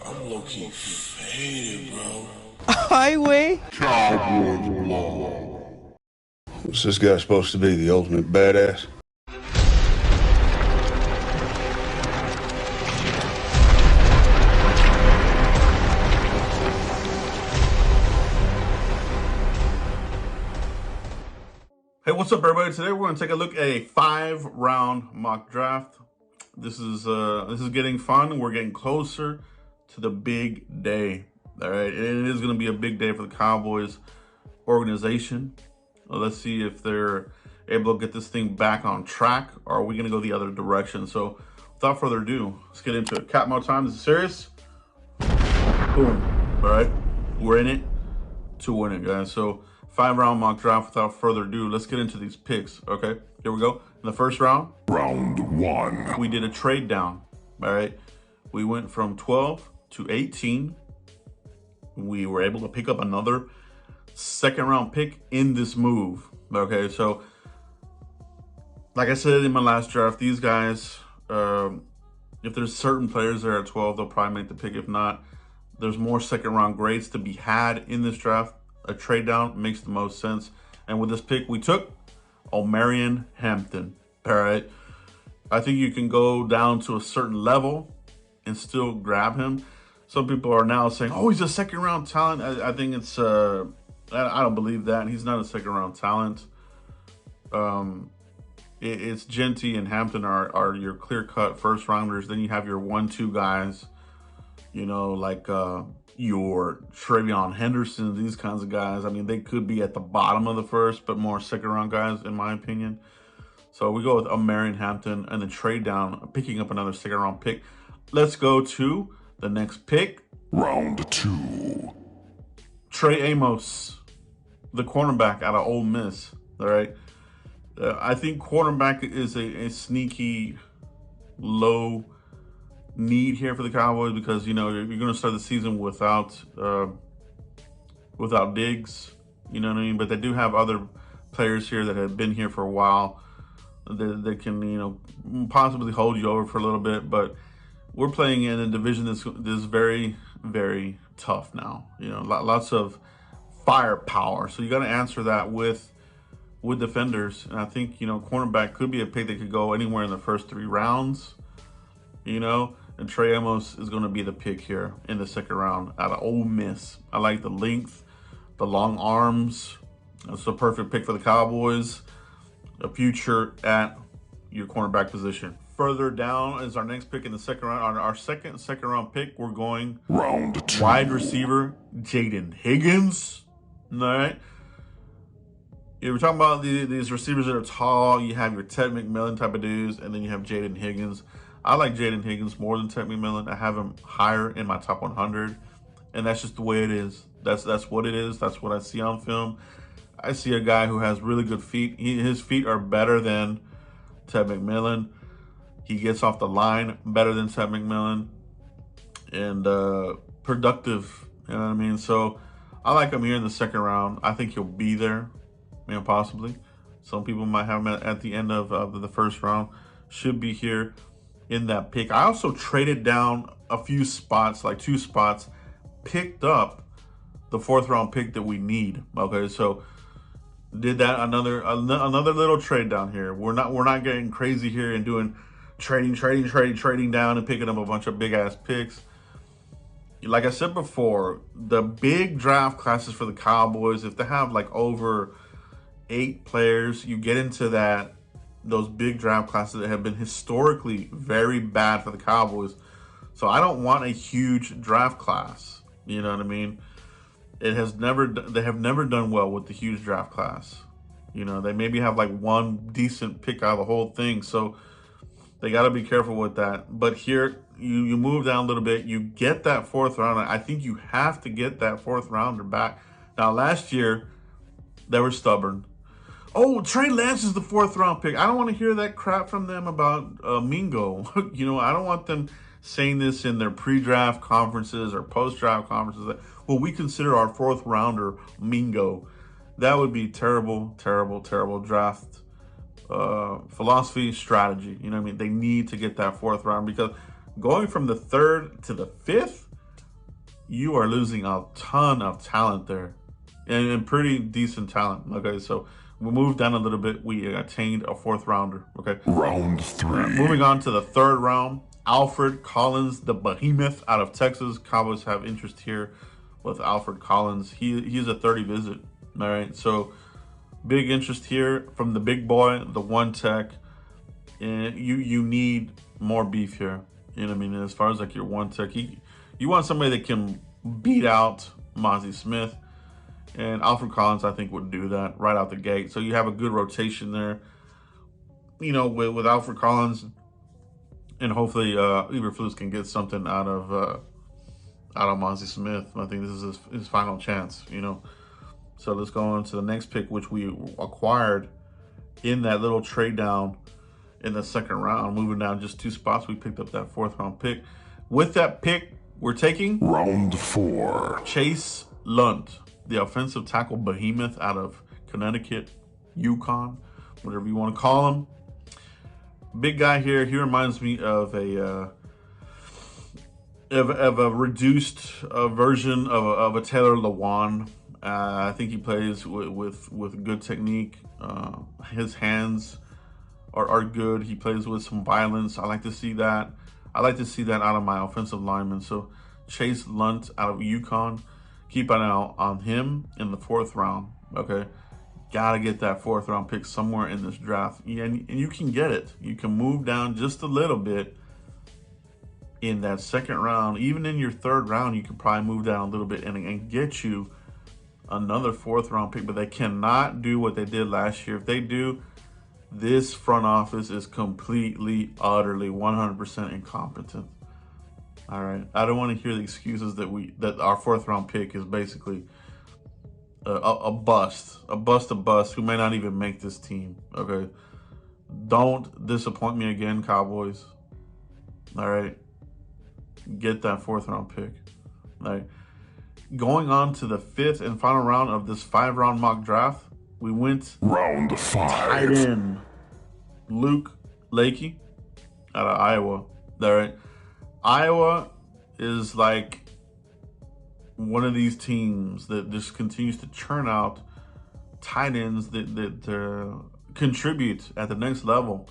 I'm low-key faded, bro. Highway. Cowboys blood. What's this guy supposed to be, the ultimate badass? Hey, what's up, everybody? Today we're going to take a look at a 5-round mock draft. This is getting fun. We're getting closer to the big day. All right, and it is going to be a big day for the Cowboys organization. Well, let's see if they're able to get this thing back on track, or are we going to go the other direction? So, without further ado, let's get into it. Cap mode time. This is serious. Boom. All right, we're in it to win it, guys. So, 5-round mock draft. Without further ado, let's get into these picks. Okay, here we go. In the first round, Round 1. we did a trade down. All right, we went from 12 to 18. We were able to pick up another second-round pick in this move. Okay, so like I said in my last draft, these guys, if there's certain players there at 12, they'll probably make the pick. If not, there's more second-round grades to be had in this draft. A trade down makes the most sense. And with this pick, we took Omarion Hampton. All right. I think you can go down to a certain level and still grab him. Some people are now saying, oh, he's a second-round talent. I think it's, I don't believe that. He's not a second-round talent. It's Genty and Hampton are your clear-cut first-rounders. Then you have your 1-2 guys, you know, like your Travion Henderson, these kinds of guys. I mean, they could be at the bottom of the first, but more second-round guys, in my opinion. So we go with Omarion Hampton and then trade down, picking up another second-round pick. Let's go to the next pick. Round 2. Trey Amos, the cornerback out of Ole Miss. All right. I think cornerback is a sneaky low need here for the Cowboys because, you know, you're going to start the season without Diggs. You know what I mean? But they do have other players here that have been here for a while that can, you know, possibly hold you over for a little bit. But we're playing in a division that's very, very tough now. You know, lots of firepower. So you got to answer that with defenders. And I think, you know, cornerback could be a pick that could go anywhere in the first 3 rounds, you know. And Trey Amos is going to be the pick here in the second round out of Ole Miss. I like the length, the long arms. It's a perfect pick for the Cowboys. A future at your cornerback position. Further down is our next pick in the second round. On our second round pick, we're going Round 2. wide receiver Jaden Higgins. All right. Yeah, we're talking about these receivers that are tall. You have your Ted McMillan type of dudes, and then you have Jaden Higgins. I like Jaden Higgins more than Ted McMillan. I have him higher in my top 100, and that's just the way it is. That's what it is. That's what I see on film. I see a guy who has really good feet. His feet are better than Ted McMillan. He gets off the line better than Ted McMillan, and productive. You know what I mean? So I like him here in the second round. I think he'll be there, you know, possibly. Some people might have him at the end of the first round. Should be here in that pick. I also traded down a few spots, like 2 spots, picked up the 4th round pick that we need. Okay, so did that another little trade down here. We're not getting crazy here and doing trading down and picking up a bunch of big ass picks. Like I said before, the big draft classes for the Cowboys, if they have like over 8 players, you get into those big draft classes that have been historically very bad for the Cowboys. So I don't want a huge draft class. You know what I mean? They have never done well with the huge draft class. You know, they maybe have like 1 decent pick out of the whole thing. So they got to be careful with that. But here, you move down a little bit. You get that 4th rounder. I think you have to get that 4th rounder back. Now, last year, they were stubborn. Oh, Trey Lance is the 4th round pick. I don't want to hear that crap from them about Mingo. You know, I don't want them saying this in their pre-draft conferences or post-draft conferences. Well, we consider our 4th rounder Mingo. That would be terrible, terrible, terrible draft philosophy, strategy. You know what I mean? They need to get that 4th round because going from the 3rd to the 5th, you are losing a ton of talent there, and pretty decent talent. Okay, so we moved down a little bit. We attained a 4th rounder. Okay, Round 3. moving on to the 3rd round. Alfred Collins, the behemoth out of Texas. Cowboys have interest here with Alfred Collins. He's a 30 visit. All right, so big interest here from the big boy, the 1 tech. And you need more beef here. You know what I mean? As far as like your 1 tech, you want somebody that can beat out Mozzie Smith. And Alfred Collins, I think, would do that right out the gate. So you have a good rotation there. You know, with Alfred Collins, and hopefully Eberflus can get something out of Mozzie Smith. I think this is his final chance. You know, so let's go on to the next pick, which we acquired in that little trade down in the 2nd round. Moving down just 2 spots, we picked up that 4th round pick. With that pick, we're taking Round 4. Chase Lunt, the offensive tackle behemoth out of Connecticut, Yukon, whatever you want to call him. Big guy here. He reminds me of a reduced version of a Taylor Lewan. I think he plays with good technique. His hands are good. He plays with some violence. I like to see that. I like to see that out of my offensive linemen. So Chase Lunt out of Yukon. Keep an eye out on him in the 4th round. Okay. Gotta get that 4th round pick somewhere in this draft. And you can get it. You can move down just a little bit in that 2nd round. Even in your 3rd round, you can probably move down a little bit and get you another 4th round pick. But they cannot do what they did last year. If they do, this front office is completely, utterly, 100% incompetent. All right. I don't want to hear the excuses that our 4th round pick is basically a bust who may not even make this team. Okay, don't disappoint me again, Cowboys. All right, get that 4th round pick. All right, going on to the 5th and final round of this 5-round mock draft, we went Round tight 5. end Luke Lakey out of Iowa. All right, Iowa is like one of these teams that just continues to churn out tight ends that contribute at the next level.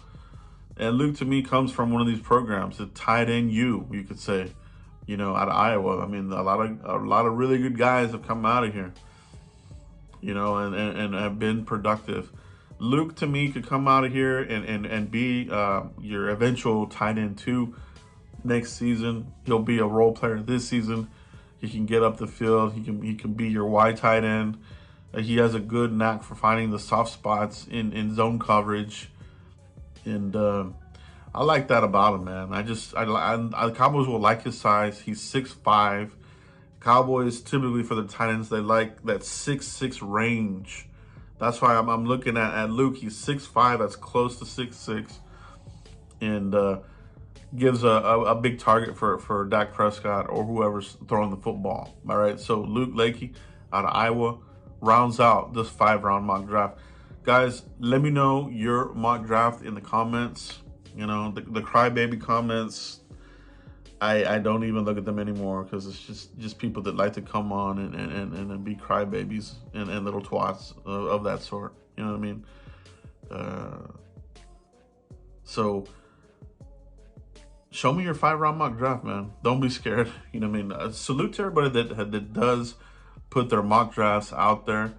And Luke, to me, comes from one of these programs, the tight end you could say, you know, out of Iowa. I mean, a lot of really good guys have come out of here, you know, and have been productive. Luke, to me, could come out of here and be your eventual tight end 2 next season. He'll be a role player this season. He can get up the field. He can be your wide tight end. He has a good knack for finding the soft spots in zone coverage, and I like that about him, man. I Cowboys will like his size. He's 6'5". Cowboys typically for the tight ends, they like that 6'6" range. That's why I'm looking at Luke. He's 6'5". That's close to 6'6", and gives a big target for Dak Prescott or whoever's throwing the football. All right, so Luke Lakey out of Iowa rounds out this 5-round mock draft. Guys, let me know your mock draft in the comments. You know, the crybaby comments, I don't even look at them anymore because it's just people that like to come on and be crybabies and little twats of that sort. You know what I mean? So show me your 5-round mock draft, man. Don't be scared. You know what I mean? Salute to everybody that does put their mock drafts out there.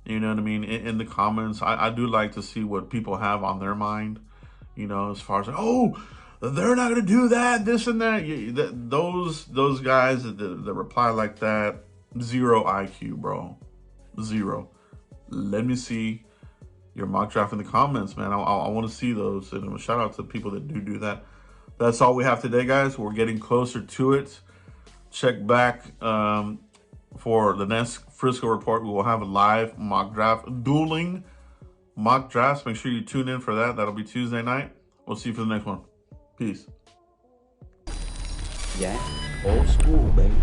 You know what I mean? In the comments, I do like to see what people have on their mind. You know, as far as, oh, they're not going to do that, this and that. Those guys that reply like that, 0 IQ, bro. 0. Let me see your mock draft in the comments, man. I want to see those. And shout out to the people that do that. That's all we have today, guys. We're getting closer to it. Check back for the next Frisco report. We will have a live mock draft, dueling mock drafts. Make sure you tune in for that. That'll be Tuesday night. We'll see you for the next one. Peace. Yeah, old school, baby.